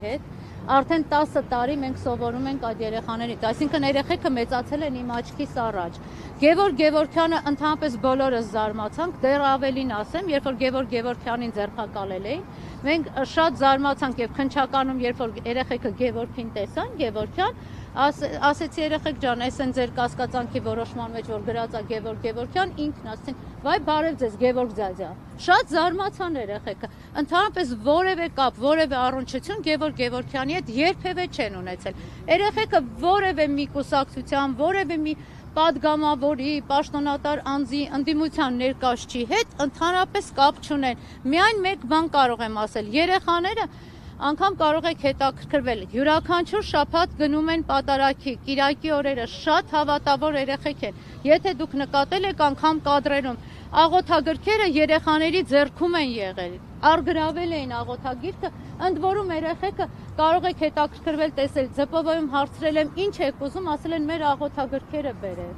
հետ արդեն 10 տարի մենք սովորում ենք այդ երեխաներից, այսինքն երեխեքը մեծացել են իմ աչքիս առաջ։ Գևորգ Գևորգյանը ընդհանրապես բոլորս զարմացանք, դեռ ավելին ասեմ, երբ որ Գևորգ Գևորգյանին ձերբակալել էին, մենք շատ զարմացանք եւ քնչականում, երբ որ երեխեքը Գևորգին տեսան, Գևորգյան, ասեցի երեխեք ջան, այս են ձեր կասկածանքի որոշման մեջ, որ գրած է Գևորգ Գևորգյան, ինքն ասեցին, վայ բարև ձեզ Գևորգ ձյաձյա։ Շատ զարմացան երեխեքը, ընդհանրապես որևէ կապ, որևէ առնչություն Գևորգ Գևորգյանի հետ երբևէ չեն ունեցել։ Երեխեքը որևէ մի կուսակցության, որևէ մի պատգամավորի, պաշտոնատար անձի ընդդիմության ներկայացուցիչի հետ ընդհանրապես կապ չունեն։ Միայն մեկ բան կարող եմ ասել, երեխաները անգամ կարող եք հետաքրքրվել, յուրաքանչյուր շաբաթ գնում են պատարագի, կիրակի օրերը շատ հավատավոր երեխեք են։ Եթե դուք նկատել եք անգամ կադրերում, աղոթագրքերը երեխաների ձեռքում են եղել, արգրավել էին աղոթագիրքը, ընդ որում երեխեքը կարող եք հետաքրքրվել տեսել, ԶՊՎ-ում հարցրել եմ ինչ եք ուզում, ասել են մեր աղոթագրքերը բերել,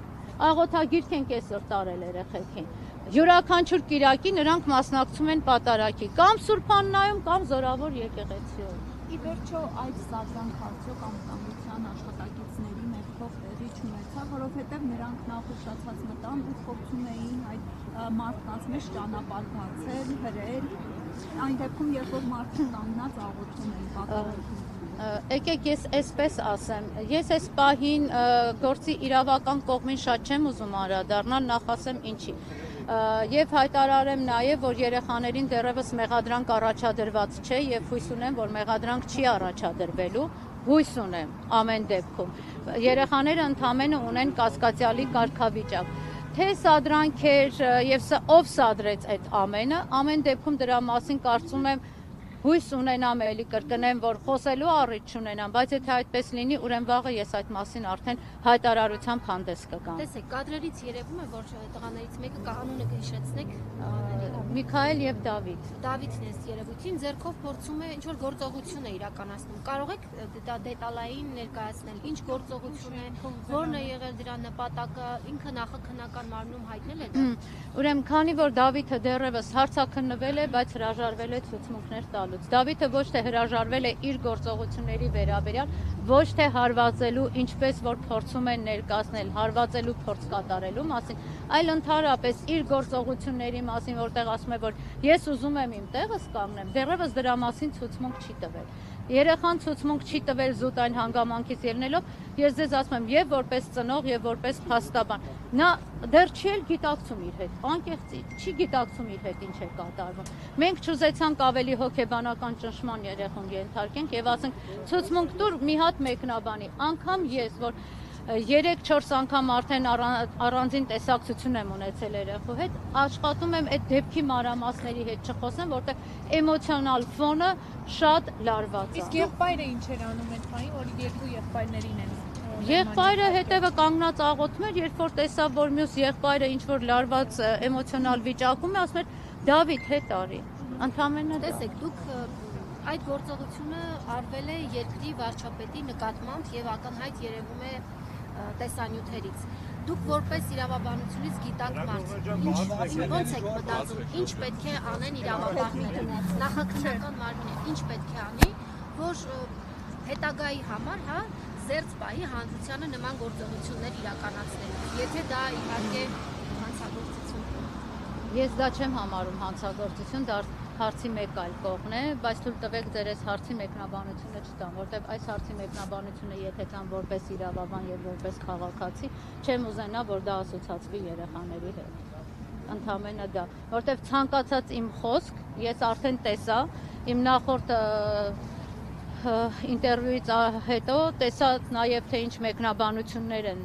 աղոթագիրք են կեսօր տարել երեխեքին։ Յուրաքանչյուր կիրակի նրանք մասնակցում են պատարագի, կամ Սուրբ Աննայում, կամ Զորավոր եկեղեցիում։ Ի վերջո այդ սադրանք արդյոք անվտանգության աշխատակիցների մեր փոխ տեղի չունեցավ, որովհետև նրանք նախ ուշացած մտան ու փորձում էին այդ մարդկանց մեջ ճանապարհ բացել, հրել, այն դեպքում երբ որ մարդը կանգնած աղոթում էին պատարագում։ Եկեք ես այսպես ասեմ, ես այս պահին գործի իրավական կողմին շատ չեմ ուզում անդրադառնալ, նախ ասեմ ինչի։ Եվ հայտարարեմ նաև, որ երեխաներին դեռևս մեղադրանք առաջադրված չէ եւ հույս ունեմ, որ մեղադրանք չի առաջադրվելու, հույս ունեմ ամեն դեպքում։ Երեխաները ընդամենը ունեն կասկածյալի կարգավիճակ։ Թե սադրանք էր եւ ով սադրեց այդ ամենը, ամեն դեպքում դրա մասին կարծում եմ հույս ունենամ, էլի կրկնեմ, որ խոսելու առիթ չունենամ, բայց եթե այդպես լինի, ուրեմն վաղը ես այդ մասին արդեն հայտարարությամբ հանդես կգամ։ Տեսեք, կադրերից երևում է, որ տղաներից մեկը կանոնը կհիշեցնեք Միքայել եւ Դավիթ։ Դավիթն է երևույթին, ձեռքով փորձում է ինչ-որ գործողություն է իրականացնում։ Կարող եք դետալային ներկայացնել, ինչ գործողություն է, որն է եղել դրա նպատակը, ինքը նախաքննական մարմնում հայտնել է դա։ Ուրեմն, քանի որ Դավիթը դեռևս հարցաքննվել է, բայց հրաժարվել է ցուցմունքներ տալուց։ Դավիթը ոչ թե հրաժարվել է իր գործողությունների վերաբերյալ, ոչ թե հարվածելու, ինչպես որ փորձում են ներկայացնել, հարվածելու փորձ կատարելու մասին, այլ ընդհանրապես իր գործողությունների մասին, որտեղ ասում է, որ ես ուզում եմ իմ տեղս կանգնեմ, դեռևս դրա մասին ցուցմունք չի տվել։ Երեխան ցուցմունք չի տվել զուտ այն հանգամանքից ելնելով, ես ձեզ ասում եմ, եւ որպես ծնող, եւ որպես փաստաբան։ Նա դեռ չի էլ գիտակցում իր հետ, անկեղծ չի գիտակցում իր հետ ինչ է կատարվում։ Մենք չուզեցանք ավելի հոգեբանական ճնշման երեխուն ենթարկենք եւ ասենք ցուցմունք տուր մի հատ մեկնաբանի, անգամ ես, որ 3-4 անգամ արդեն առանձին տեսակցություն եմ ունեցել երեխու հետ, աշխատում եմ այդ դեպքի մանրամասների հետ չխոսեմ, որտեղ էմոցիոնալ ֆոնը շատ լարված է։ Իսկ եղբայրը ինչ էր անում այդ բանի, որ երկու եղբայրներին են։ Եղբայրը հետևը կանգնած աղոթում էր, երբ որ տեսավ, որ մյուս եղբայրը ինչ որ լարված էմոցիոնալ վիճակում է, ասում էր Դավիթ հետ արի։ Ընդամենը դա։ Տեսեք, դուք այդ գործողությունը արվել է երկրի վարչապետի նկատմամբ եւ ակնհայտ երևում է տեսանյութերից։ Դուք որպես իրավաբանությունից գիտակ մարդ, ոնց եք մտածում, ինչ պետք է անեն իրավաբանները, նախաքննական մարմինը, ինչ պետք է անի, որ հետագայի համար, հա, զերծ պահի հանրությանը նման գործողություններ իրականացնելու։ Եթե դա իհարկե հանցագործություն է։ Ես դա չեմ համարում հանցագործություն, դա հարցի մեկ այլ կողմն է, բայց թույլ տվեք ձեր այս հարցի մեկնաբանությունը չտամ, որտեղ այս հարցի մեկնաբանությունը եթե տամ որպես իրավաբան եւ որպես քաղաքացի, չեմ ուզենա, որ դա ասոցացվի երեխաների հետ։ Ընդամենը դա, որտեղ ցանկացած իմ խոսք, ես արդեն տեսա, իմ նախորդ ինտերվյուից հետո տեսա նաև թե ինչ մեկնաբանություններ են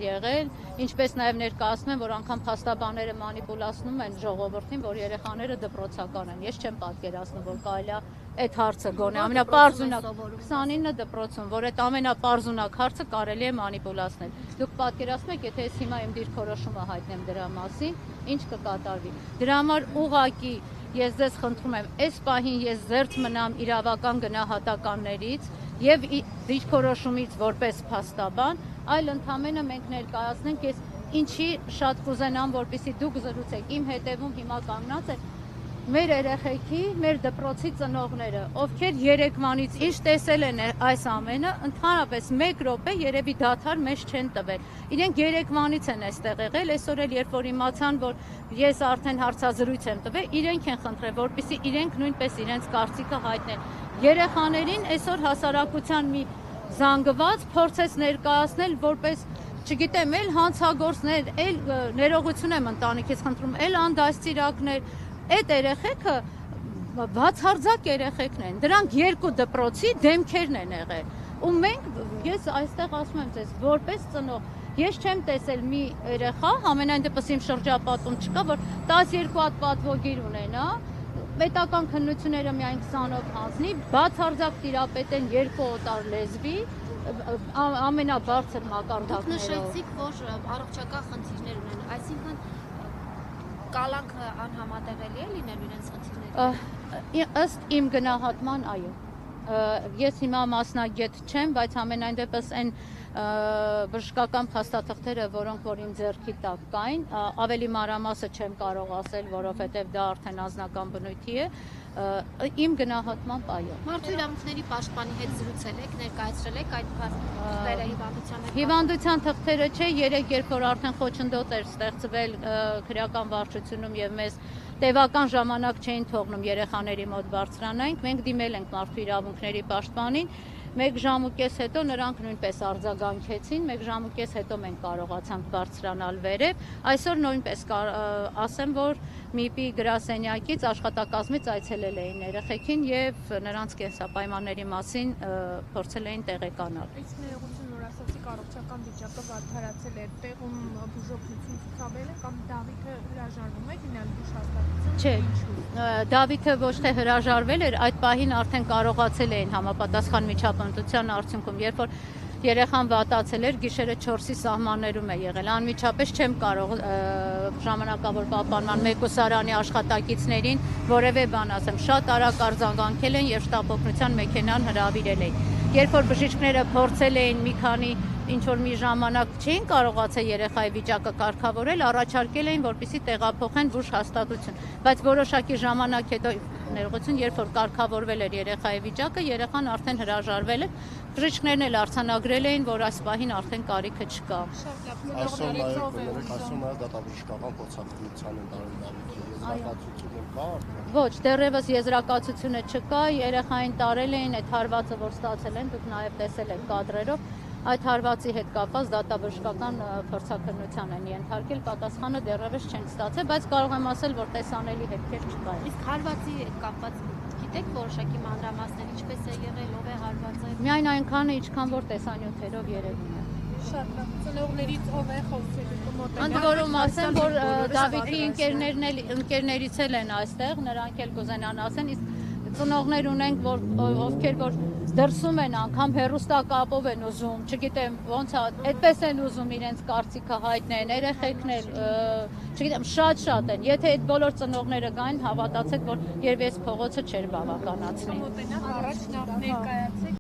եղել, ինչպես նաև ներկայացնում են, որ անգամ փաստաբանները մանիպուլացնում են ժողովրդին, որ երեխաները դպրոցական են։ Ես չեմ պատկերացնում, որ կարելի է այդ հարցը գոնե ամենապարզունակ 29 դպրոցում, որ այդ ամենապարզունակ հարցը կարելի է մանիպուլացնել։ Դուք պատկերացնում եք, եթե ես հիմա իմ դիրքորոշումը հայտնեմ դրա մասին, ինչ կկատարվի։ Դրա համար ուղղակի ես ձեզ խնդրում եմ, այս պահին ես զերծ մնամ իրավական գնահատականներից եւ դիրքորոշումից որպես փաստաբան, այլ ընդամենը մենք ներկայացնենք, ես ինչի շատ կուզենամ, որպեսզի դուք զրուցեք, իմ հետևում հիմա կանգնած է մեր երեխեքի, մեր դպրոցի ծնողները, ովքեր երեկվանից ինչ տեսել են այս ամենը, ընդհանրապես 1 րոպե երևի դադար մեզ չեն տվել։ Իրենք երեկվանից են այստեղ եղել, այսօր էլ երբ որ իմացան, որ ես արդեն հարցազրույց եմ տվել, իրենք են խնդրել, որպեսզի իրենք նույնպես իրենց կարծիքը հայտնեն։ Երեխաներին այսօր հասարակության մի զանգված փորձեց ներկայացնել որպես չգիտեմ, էլ հանցագործներ, էլ ներողություն եմ ընտանիքից խնդրում, էլ անդաստիրակներ, այդ երեխեքը բացարձակ երեխեքն են, դրանք 2 դպրոցի դեմքերն են եղել, ու մենք, ես այստեղ ասում եմ ձեզ, որպես ծնող, ես չեմ տեսել մի երեխա, ամենայն դեպս իմ շրջապատում չկա, որ 12 հատ պատվոգիր ունենա, պետական քննությունները միայն 20-ով հանձնի, բացարձակ տիրապետեն 2 օտար լեզվի, ամենաբարձր մակարդակներով։ Դուք նշեցիք, որ առողջական խնդիրներ ունեն, այսինքն կալանքը անհամատեղելի է լինելու իրենց խնդիրների։ Ըստ իմ գնահատման, այո։ Ես հիմա մասնագետ չեմ, բայց ամենայն դեպս այն բժշկական փաստաթղթերը, որոնք որ իմ ձեռքի տակ կային, ավելի մանրամասը չեմ կարող ասել, որովհետև դա արդեն անձնական բնույթի է, իմ գնահատմամբ այո։ Մարդու իրավունքների պաշտպանի հետ զրուցել եք, ներկայացրել եք այդ թղթերը հիվանդության հետ։ Հիվանդության թղթերը չէ, երբ որ արդեն խոչընդոտ էր ստեղծվել քրեական վարչությունում եւ մեզ տևական ժամանակ չէին թողնում երեխաների մոտ բարձրանանք, մենք դիմել ենք մարդու իրավունքների պաշտպանին, 1 ժամուկես հետո նրանք նույնպես արձագանքեցին, 1 ժամուկես հետո մենք կարողացանք բարձրանալ վերև, այսօր նույնպես ասեմ, որ ՄԻՊ-ի գրասենյակից աշխատակազմից այցելել էին երեխեքին եւ նրանց կենսապայմանների մասին փորձել էին տեղեկանալ։ Իսկ ներողություն, որ ասացիք առողջական վիճակը վատթարացել է, տեղում բուժօգնություն ցուցաբերել է կամ Դավիթը հրաժարվում է գնալ բուժհաստատություն։ Չէ, Դավիթը ոչ թե հրաժարվել էր, այդ պահին արդեն կարողացել էին համապատասխան միջապնդության արդյունքում, երբ որ երեխան վատացել էր, գիշերը 4-ի սահմաններում է եղել, անմիջապես չեմ կարող ժամանակավոր պահպանման մեկուսարանի աշխատակիցներին որևէ բան ասեմ, շատ արագ արձագանքել են եւ շտապօգնության մեքենան հրավիրել էին։ Երբ որ բժիշկները փորձել էին մի քանի ինչ-որ մի ժամանակ չէին կարողացել երեխայի վիճակը կարգավորել, առաջարկել էին, որպեսզի տեղափոխեն բուժհաստատություն, բայց որոշակի ժամանակ հետո ներողություն, երբ որ կարգավորվել էր երեխայի վիճակը, երեխան արդեն հրաժարվել է, բժիշկներն էլ արձանագրել էին, որ այս պահին արդեն կարիքը չկա։ Այսօր նաև ասում է դատաբժշկական փոխհատուցության են տարել Դավիթի, եզրակացությունը կա արդեն։ Ոչ, դեռևս եզրակացությունը չկա, երեխային տարել էին այդ հարվածը, որ ստացել են, դուք նաև տեսել եք կադրերով, այդ հարվածի հետ կապված դատաբժշկական փորձաքննության են ենթարկել, պատասխանը դեռևս չեն ստացել, բայց կարող եմ ասել, որ տեսանելի հետքեր չկա։ Իսկ հարվածի հետ կապված գիտեք որոշակի մանրամասներ ինչպես է եղել, ով է հարվածել։ Միայն այնքանը, ինչքան որ տեսանյութերով երևում է։ Շատ լավ, ծնողներից ով է խոսել կմոտենալ։ Ընդ որում ասեմ, որ Դավիթի ընկերներից էլ են այստեղ, նրանք էլ կուզենան ասեն, իսկ ծնողներ ունենք, ովքեր որ դրսում են անգամ հեռուստակապով են ուզում, չգիտեմ, ոնց է, այդպես են ուզում իրենց կարծիքը հայտնեն, երեխեքն էլ, չգիտեմ, շատ են։ Եթե այդ բոլոր ծնողները գային, հավատացեք, որ երբ ես փողոցը չէր բավականացնի։ Մոտենալ առաջ ներկայացեք